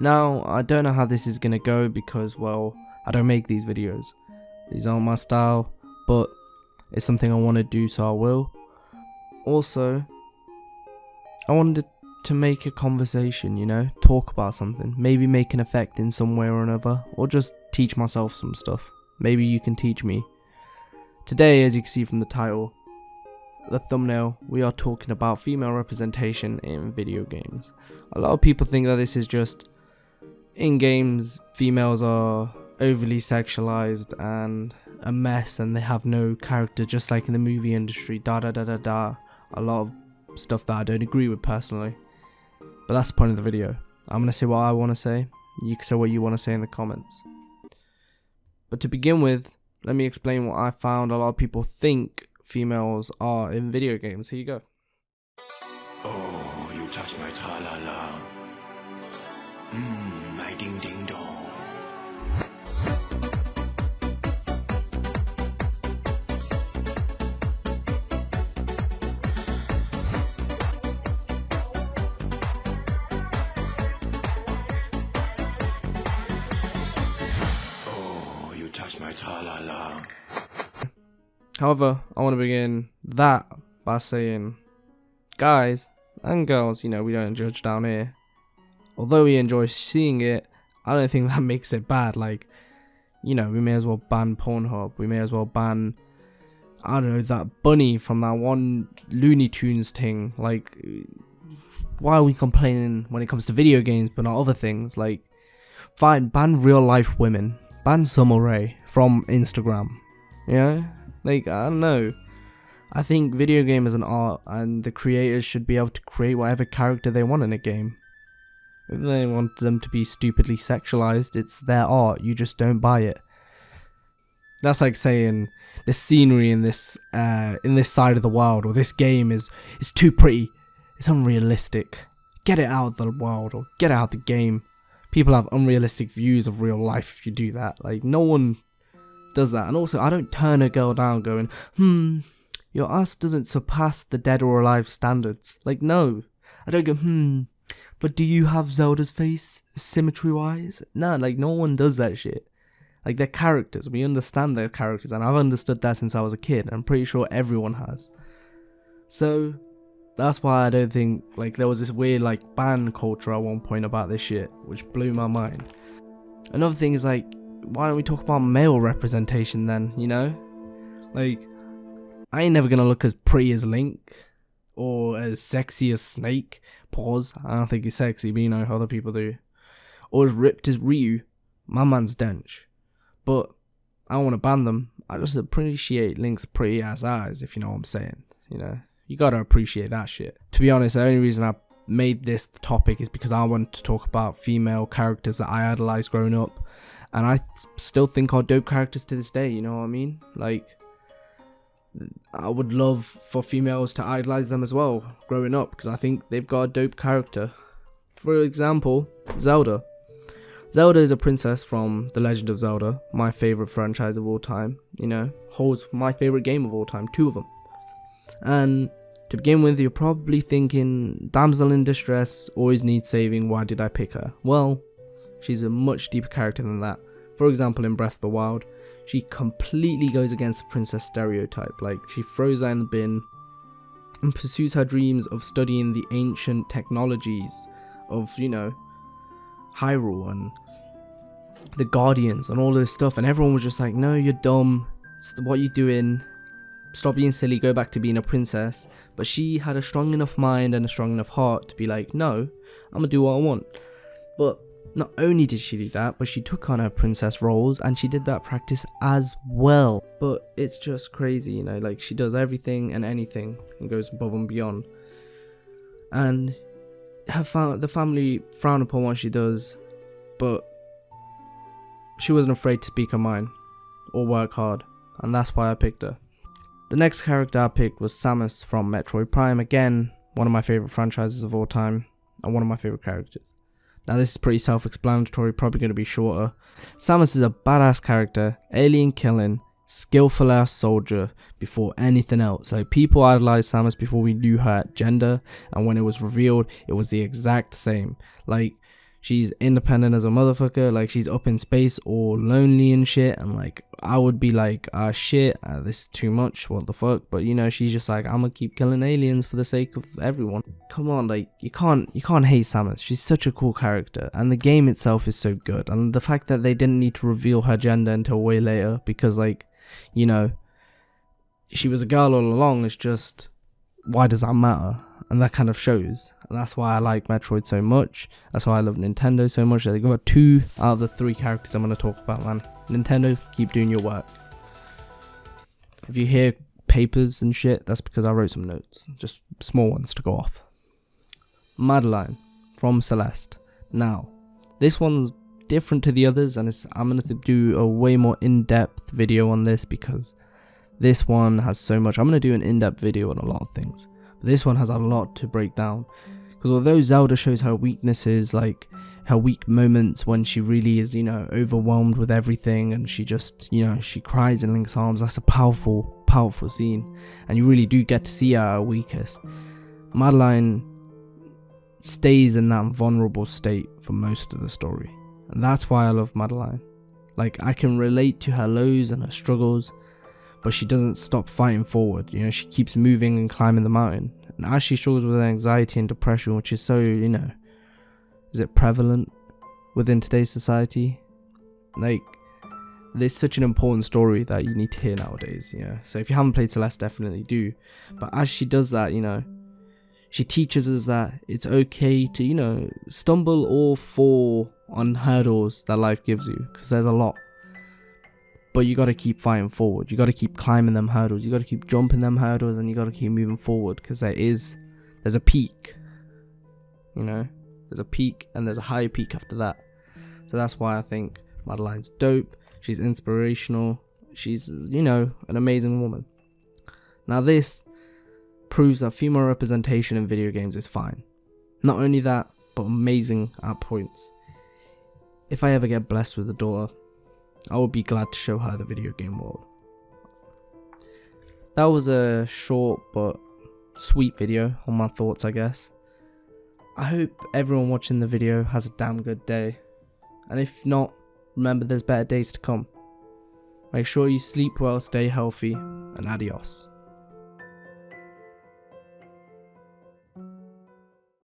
Now, I don't know how this is gonna go because, well, I don't make these videos. These aren't my style, but it's something I want to do, so I will. Also, I wanted to make a conversation, you know, talk about something, maybe make an effect in some way or another, or just teach myself some stuff. Maybe you can teach me. Today, as you can see from the title, the thumbnail, we are talking about female representation in video games. A lot of people think that this is just in games females are overly sexualized and a mess and they have no character, just like in the movie industry, A lot of stuff that I don't agree with personally, but that's the point of the video. I'm gonna say what I want to say, you can say what you want to say in the comments. But to begin with, let me explain what I found a lot of people think females are in video games. Here you go. Oh, you touch my tra-la-la. My ding-ding-dong. Oh, you touch my tra-la-la. However, I want to begin that by saying, guys and girls, you know, we don't judge down here. Although we enjoy seeing it, I don't think that makes it bad. Like, you know, we may as well ban Pornhub. We may as well ban, I don't know, that bunny from that one Looney Tunes thing. Like, why are we complaining when it comes to video games but not other things? Like, fine, ban real life women. Ban Summer Rae from Instagram. You know? Like, I don't know. I think video game is an art and the creators should be able to create whatever character they want in a game. If they want them to be stupidly sexualized, it's their art, you just don't buy it. That's like saying the scenery in this side of the world or this game is too pretty, it's unrealistic. Get it out of the world or get it out of the game. People have unrealistic views of real life if you do that. Like, no one does that. And also, I don't turn a girl down going, your ass doesn't surpass the dead or alive standards. Like, no. I don't go, but do you have Zelda's face symmetry wise? No, like, no one does that shit. Like, they're characters. We understand their characters, and I've understood that since I was a kid. I'm pretty sure everyone has. So, that's why I don't think, like, there was this weird, like, ban culture at one point about this shit, which blew my mind. Another thing is, like, why don't we talk about male representation then, you know? Like, I ain't never gonna look as pretty as Link, or as sexy as Snake. Pause. I don't think he's sexy, but you know, other people do. Or as ripped as Ryu. My man's dench. But I don't want to ban them. I just appreciate Link's pretty ass eyes, if you know what I'm saying. You know, you gotta appreciate that shit. To be honest, the only reason I made this topic is because I wanted to talk about female characters that I idolized growing up. And I still think are dope characters to this day, you know what I mean? Like, I would love for females to idolize them as well growing up, because I think they've got a dope character. For example, Zelda. Zelda is a princess from The Legend of Zelda, my favorite franchise of all time. You know, holds my favorite game of all time, 2 of them. And to begin with, you're probably thinking, damsel in distress, always needs saving, why did I pick her? Well, she's a much deeper character than that. For example, in Breath of the Wild, she completely goes against the princess stereotype. Like, she throws that in the bin and pursues her dreams of studying the ancient technologies of, you know, Hyrule and the Guardians and all this stuff. And everyone was just like, no, you're dumb. What you doing? Stop being silly. Go back to being a princess. But she had a strong enough mind and a strong enough heart to be like, no, I'm gonna do what I want. But not only did she do that, but she took on her princess roles and she did that practice as well. But it's just crazy, you know, like, she does everything and anything and goes above and beyond. And the family frown upon what she does, but she wasn't afraid to speak her mind or work hard, and that's why I picked her. The next character I picked was Samus from Metroid Prime. Again, one of my favorite franchises of all time and one of my favorite characters. Now, this is pretty self-explanatory, probably going to be shorter. Samus is a badass character, alien killing, skillful ass soldier before anything else. Like, people idolized Samus before we knew her gender, and when it was revealed, it was the exact same. Like, she's independent as a motherfucker. Like, she's up in space all lonely and shit, and like I would be like, shit, this is too much, what the fuck. But you know, she's just like, I'm gonna keep killing aliens for the sake of everyone. Come on, like, you can't hate Samus. She's such a cool character, and the game itself is so good. And the fact that they didn't need to reveal her gender until way later, because like, you know, she was a girl all along, it's just, why does that matter? And that kind of shows. And that's why I like Metroid so much. That's why I love Nintendo so much. They got 2 out of the 3 characters I'm going to talk about, man. Nintendo, keep doing your work. If you hear papers and shit, that's because I wrote some notes. Just small ones to go off. Madeline from Celeste. Now, this one's different to the others, and I'm going to do a way more in-depth video on this, because this one has so much. I'm going to do an in-depth video on a lot of things. But this one has a lot to break down. Because although Zelda shows her weaknesses, like her weak moments when she really is, you know, overwhelmed with everything, and she just, you know, she cries in Link's arms, that's a powerful, powerful scene. And you really do get to see her at her weakest. Madeline stays in that vulnerable state for most of the story. And that's why I love Madeline. Like, I can relate to her lows and her struggles, but she doesn't stop fighting forward. You know, she keeps moving and climbing the mountain. And as she struggles with anxiety and depression, which is so, you know, is it prevalent within today's society? Like, there's such an important story that you need to hear nowadays, you know. So if you haven't played Celeste, definitely do. But as she does that, you know, she teaches us that it's okay to, you know, stumble or fall on hurdles that life gives you, because there's a lot. But you got to keep fighting forward. You got to keep climbing them hurdles. You got to keep jumping them hurdles, and you got to keep moving forward, because there's a peak. You know, there's a peak, and there's a higher peak after that. So that's why I think Madeline's dope. She's inspirational. She's, you know, an amazing woman. Now this proves that female representation in video games is fine. Not only that, but amazing at points. If I ever get blessed with a daughter, I would be glad to show her the video game world. That was a short but sweet video on my thoughts, I guess. I hope everyone watching the video has a damn good day. And if not, remember there's better days to come. Make sure you sleep well, stay healthy, and adios.